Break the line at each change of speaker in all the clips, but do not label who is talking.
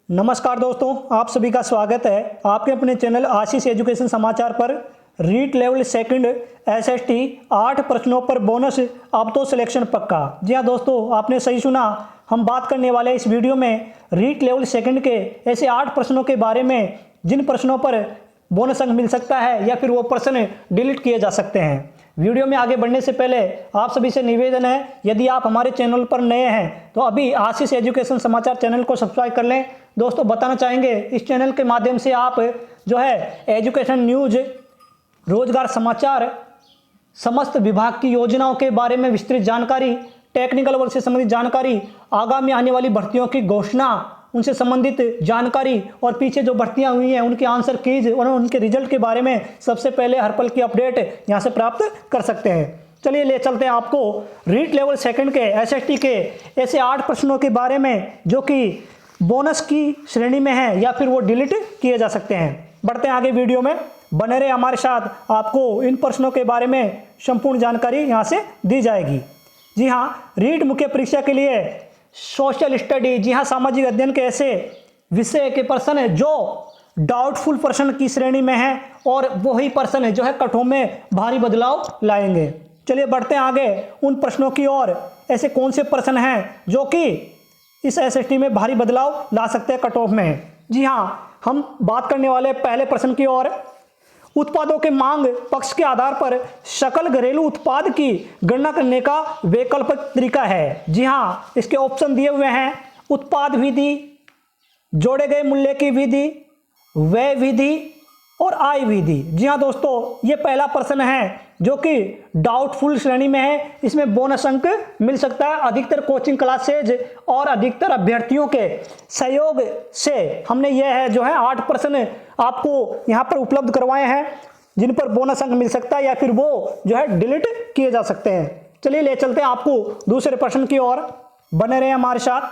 नमस्कार दोस्तों, आप सभी का स्वागत है आपके अपने चैनल आशीष एजुकेशन समाचार पर। रीट लेवल सेकंड एसएसटी 8 प्रश्नों पर बोनस, अब तो सिलेक्शन पक्का। जी हाँ दोस्तों, आपने सही सुना। हम बात करने वाले इस वीडियो में रीट लेवल सेकंड के ऐसे 8 प्रश्नों के बारे में जिन प्रश्नों पर बोनस अंक मिल सकता है या फिर वो प्रश्न डिलीट किए जा सकते हैं। वीडियो में आगे बढ़ने से पहले आप सभी से निवेदन है, यदि आप हमारे चैनल पर नए हैं तो अभी आशीष एजुकेशन समाचार चैनल को सब्सक्राइब कर लें। दोस्तों बताना चाहेंगे, इस चैनल के माध्यम से आप जो है एजुकेशन न्यूज, रोजगार समाचार, समस्त विभाग की योजनाओं के बारे में विस्तृत जानकारी, टेक्निकल वर्क से संबंधित जानकारी, आगामी आने वाली भर्तियों की घोषणा, उनसे संबंधित जानकारी और पीछे जो भर्तियां हुई हैं उनके आंसर कीज और उनके रिजल्ट के बारे में सबसे पहले हर पल की अपडेट यहां से प्राप्त कर सकते हैं। चलिए ले चलते हैं आपको रीट लेवल सेकंड के एसएसटी के ऐसे 8 प्रश्नों के बारे में जो कि बोनस की श्रेणी में है या फिर वो डिलीट किए जा सकते हैं। बढ़ते हैं आगे, वीडियो में बने रहे हमारे साथ, आपको इन प्रश्नों के बारे में संपूर्ण जानकारी यहाँ से दी जाएगी। जी हाँ, रीट मुख्य परीक्षा के लिए सोशल स्टडी, जी हाँ, सामाजिक अध्ययन के ऐसे विषय के प्रश्न है जो डाउटफुल प्रश्न की श्रेणी में है और वही प्रश्न है जो है कटों में भारी बदलाव लाएंगे। चलिए बढ़ते हैं आगे उन प्रश्नों की ओर। ऐसे कौन से प्रश्न हैं जो कि इस एसएसटी में भारी बदलाव ला सकते हैं कट ऑफ में। जी हाँ, हम बात करने वाले पहले प्रश्न की ओर। उत्पादों के मांग पक्ष के आधार पर सकल घरेलू उत्पाद की गणना करने का वैकल्पिक तरीका है। जी हाँ, इसके ऑप्शन दिए हुए हैं, उत्पाद विधि, जोड़े गए मूल्य की विधि, व्यय विधि और आय विधि। जी हाँ दोस्तों, ये पहला प्रश्न है जो कि डाउटफुल श्रेणी में है। इसमें बोनस अंक मिल सकता है। अधिकतर कोचिंग क्लासेज और अधिकतर अभ्यर्थियों के सहयोग से हमने यह है जो है 8 प्रश्न आपको यहाँ पर उपलब्ध करवाए हैं जिन पर बोनस अंक मिल सकता है या फिर वो जो है डिलीट किए जा सकते हैं। चलिए ले चलते हैं आपको दूसरे प्रश्न की ओर, बने रहे हमारे साथ।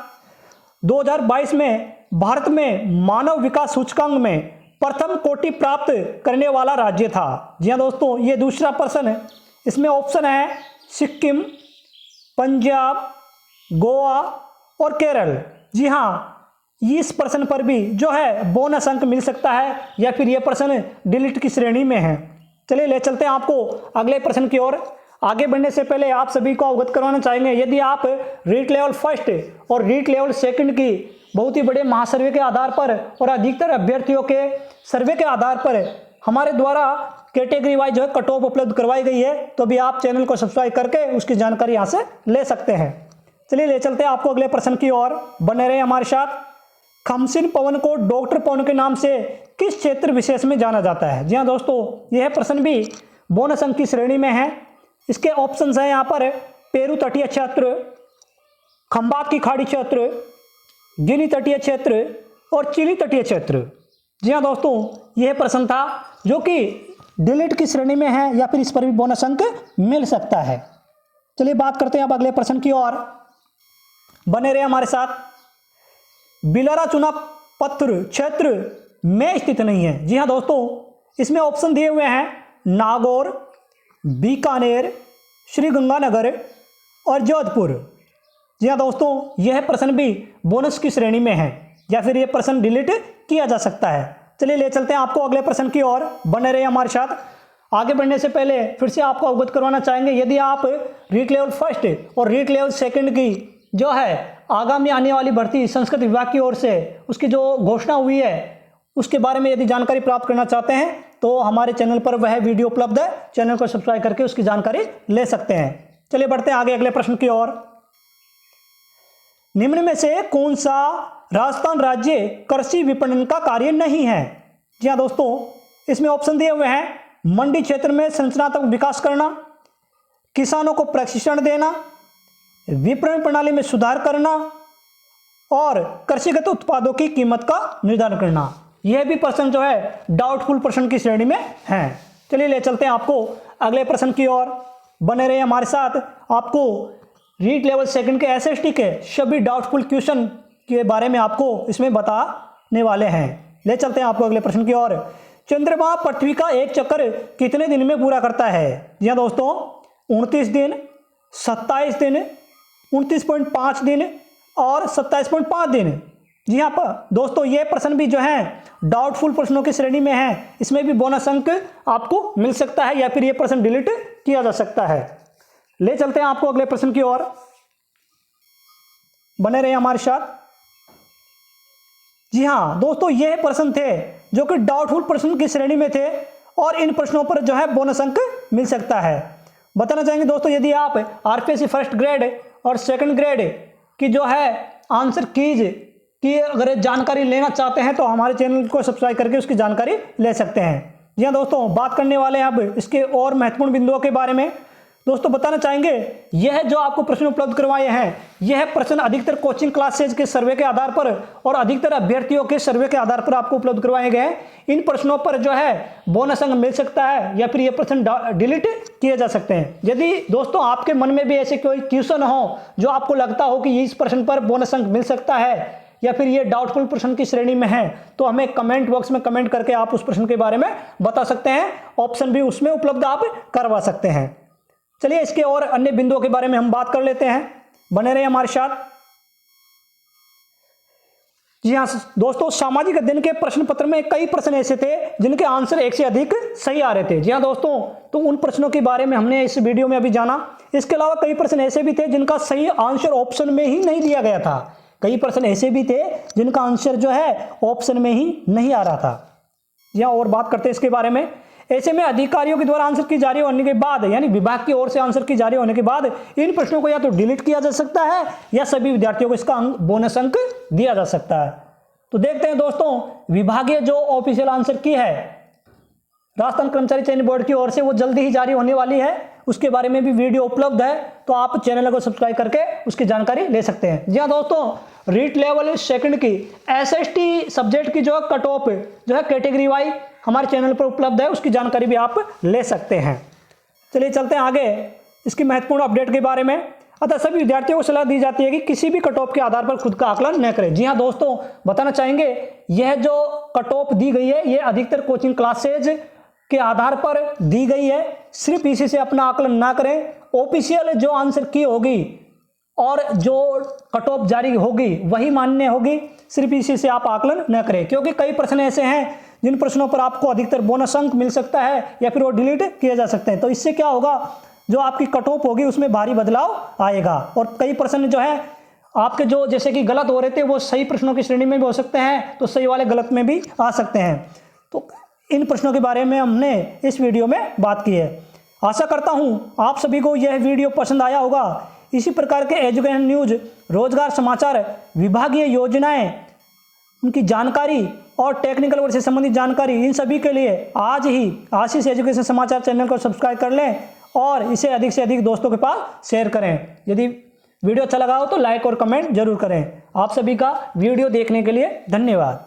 2022 में भारत में मानव विकास सूचकांक में प्रथम कोटि प्राप्त करने वाला राज्य था। जी हाँ दोस्तों, ये दूसरा प्रश्न है। इसमें ऑप्शन है सिक्किम, पंजाब, गोवा और केरल। जी हाँ, इस प्रश्न पर भी जो है बोनस अंक मिल सकता है या फिर यह प्रश्न डिलीट की श्रेणी में है। चलिए ले चलते हैं आपको अगले प्रश्न की ओर। आगे बढ़ने से पहले आप सभी को अवगत करवाना चाहेंगे, यदि आप रीट लेवल फर्स्ट और रीट लेवल सेकंड की बहुत ही बड़े महासर्वे के आधार पर और अधिकतर अभ्यर्थियों के सर्वे के आधार पर हमारे द्वारा कैटेगरी वाइज जो है कट ऑफ उपलब्ध करवाई गई है, तो भी आप चैनल को सब्सक्राइब करके उसकी जानकारी यहाँ से ले सकते हैं। चलिए ले चलते हैं आपको अगले प्रश्न की ओर, बने रहे हमारे साथ। खमसिन पवन को डॉक्टर पवन के नाम से किस क्षेत्र विशेष में जाना जाता है। जी हाँ दोस्तों, यह प्रश्न भी बोनस अंक की श्रेणी में है। इसके ऑप्शन हैं यहाँ पर पेरू तटीय क्षेत्र, खंबात की खाड़ी क्षेत्र, गिनी तटीय क्षेत्र और चिली तटीय क्षेत्र। जी हाँ दोस्तों, यह प्रश्न था जो कि डिलीट की श्रेणी में है या फिर इस पर भी बोनस अंक मिल सकता है। चलिए बात करते हैं अब अगले प्रश्न की ओर, बने रहे हमारे साथ। बिलारा चुनाव पत्र क्षेत्र में स्थित नहीं है। जी हाँ दोस्तों, इसमें ऑप्शन दिए हुए हैं नागौर, बीकानेर, श्रीगंगानगर और जोधपुर। जी हाँ दोस्तों, यह प्रश्न भी बोनस की श्रेणी में है या फिर यह प्रश्न डिलीट किया जा सकता है। चलिए ले चलते हैं आपको अगले प्रश्न की ओर, बने रहे हमारे साथ। आगे बढ़ने से पहले फिर से आपको अवगत करवाना चाहेंगे, यदि आप रीट लेवल फर्स्ट और रीट लेवल सेकंड की जो है आगामी आने वाली भर्ती संस्कृत विभाग की ओर से उसकी जो घोषणा हुई है उसके बारे में यदि जानकारी प्राप्त करना चाहते हैं तो हमारे चैनल पर वह वीडियो उपलब्ध है। चैनल को सब्सक्राइब करके उसकी जानकारी ले सकते हैं। चलिए बढ़ते हैं आगे अगले प्रश्न की ओर। निम्न में से कौन सा राजस्थान राज्य कृषि विपणन का कार्य नहीं है। जी हाँ दोस्तों, इसमें ऑप्शन दिए हुए हैं मंडी क्षेत्र में संरचनात्मक विकास करना, किसानों को प्रशिक्षण देना, विपणन प्रणाली में सुधार करना और कृषिगत उत्पादों की कीमत का निर्धारण करना। यह भी प्रश्न जो है डाउटफुल प्रश्न की श्रेणी में है। चलिए ले चलते हैं आपको अगले प्रश्न की ओर, बने रहे हमारे साथ। आपको रीट लेवल सेकंड के एसएसटी के सभी डाउटफुल क्वेश्चन के बारे में आपको इसमें बताने वाले हैं। ले चलते हैं आपको अगले प्रश्न की ओर। चंद्रमा पृथ्वी का एक चक्कर कितने दिन में पूरा करता है। जी हाँ दोस्तों, 29 दिन, 27 दिन, 29.5 दिन और 27.5 दिन। जी हाँ दोस्तों, ये प्रश्न भी जो है डाउटफुल प्रश्नों की श्रेणी में है, इसमें भी बोनस अंक आपको मिल सकता है या फिर ये प्रश्न डिलीट किया जा सकता है। ले चलते हैं आपको अगले प्रश्न की ओर, बने रहे हमारे साथ। जी हाँ दोस्तों, ये प्रश्न थे जो कि डाउटफुल प्रश्न की श्रेणी में थे और इन प्रश्नों पर जो है बोनस अंक मिल सकता है। बताना चाहेंगे दोस्तों, यदि आप आरपीएससी फर्स्ट ग्रेड और सेकंड ग्रेड की जो है आंसर कीज की अगर जानकारी लेना चाहते हैं तो हमारे चैनल को सब्सक्राइब करके उसकी जानकारी ले सकते हैं। जी हाँ दोस्तों, बात करने वाले हैं अब इसके और महत्वपूर्ण बिंदुओं के बारे में। दोस्तों बताना चाहेंगे, यह जो आपको प्रश्न उपलब्ध करवाए हैं, यह प्रश्न अधिकतर कोचिंग क्लासेज के सर्वे के आधार पर और अधिकतर अभ्यर्थियों के सर्वे के आधार पर आपको उपलब्ध करवाए गए हैं। इन प्रश्नों पर जो है बोनस अंक मिल सकता है या फिर ये प्रश्न डिलीट किए जा सकते हैं। यदि दोस्तों आपके मन में भी ऐसे कोई क्वेश्चन हो जो आपको लगता हो कि इस प्रश्न पर बोनस अंक मिल सकता है या फिर ये डाउटफुल प्रश्न की श्रेणी में है, तो हमें कमेंट बॉक्स में कमेंट करके आप उस प्रश्न के बारे में बता सकते हैं। ऑप्शन भी उसमें उपलब्ध आप करवा सकते हैं। चलिए इसके और अन्य बिंदुओं के बारे में हम बात कर लेते हैं, बने रहे हमारे साथ। जी हाँ दोस्तों, सामाजिक अध्ययन के प्रश्न पत्र में कई प्रश्न ऐसे थे जिनके आंसर एक से अधिक सही आ रहे थे। जी हाँ दोस्तों, तो उन प्रश्नों के बारे में हमने इस वीडियो में अभी जाना। इसके अलावा कई प्रश्न ऐसे भी थे जिनका सही आंसर ऑप्शन में ही नहीं दिया गया था। कई प्रश्न ऐसे भी थे जिनका आंसर जो है ऑप्शन में ही नहीं आ रहा था। जी हाँ, और बात करते हैं इसके बारे में। ऐसे में अधिकारियों के द्वारा आंसर की जारी होने के बाद, यानी विभाग की ओर से आंसर की जारी होने के बाद इन प्रश्नों को या तो डिलीट किया जा सकता है या सभी विद्यार्थियों को इसका बोनस अंक दिया जा सकता है। तो देखते हैं दोस्तों, विभागीय जो ऑफिशियल आंसर की है राजस्थान कर्मचारी चयन बोर्ड की ओर से, वो जल्दी ही जारी होने वाली है। उसके बारे में भी वीडियो उपलब्ध है, तो आप चैनल को सब्सक्राइब करके उसकी जानकारी ले सकते हैं। जी हाँ दोस्तों, रीट लेवल सेकंड की एसएसटी सब्जेक्ट की जो कट ऑफ जो है कैटेगरी वाइज हमारे चैनल पर उपलब्ध है, उसकी जानकारी भी आप ले सकते हैं। चलिए चलते हैं आगे इसकी महत्वपूर्ण अपडेट के बारे में। अतः सभी विद्यार्थियों को सलाह दी जाती है कि किसी भी कट ऑफ के आधार पर खुद का आकलन न करें। जी हाँ दोस्तों, बताना चाहेंगे, यह जो कट ऑफ दी गई है ये अधिकतर कोचिंग क्लासेज के आधार पर दी गई है। सिर्फ इसी से अपना आकलन ना करें। ऑफिशियल जो आंसर की होगी और जो कट ऑफ जारी होगी वही मान्य होगी। सिर्फ इसी से आप आकलन न करें, क्योंकि कई प्रश्न ऐसे हैं जिन प्रश्नों पर आपको अधिकतर बोनस अंक मिल सकता है या फिर वो डिलीट किए जा सकते हैं। तो इससे क्या होगा, जो आपकी कट ऑफ होगी उसमें भारी बदलाव आएगा। और कई प्रश्न जो है आपके जो जैसे कि गलत हो रहे थे वो सही प्रश्नों की श्रेणी में भी हो सकते हैं, तो सही वाले गलत में भी आ सकते हैं। तो इन प्रश्नों के बारे में हमने इस वीडियो में बात की है। आशा करता हूं आप सभी को यह वीडियो पसंद आया होगा। इसी प्रकार के एजुकेशन न्यूज, रोजगार समाचार, विभागीय योजनाएं, उनकी जानकारी और टेक्निकल वर्ग से संबंधित जानकारी, इन सभी के लिए आज ही आशीष एजुकेशन समाचार चैनल को सब्सक्राइब कर लें और इसे अधिक से अधिक दोस्तों के पास शेयर करें। यदि वीडियो अच्छा लगा हो तो लाइक और कमेंट जरूर करें। आप सभी का वीडियो देखने के लिए धन्यवाद।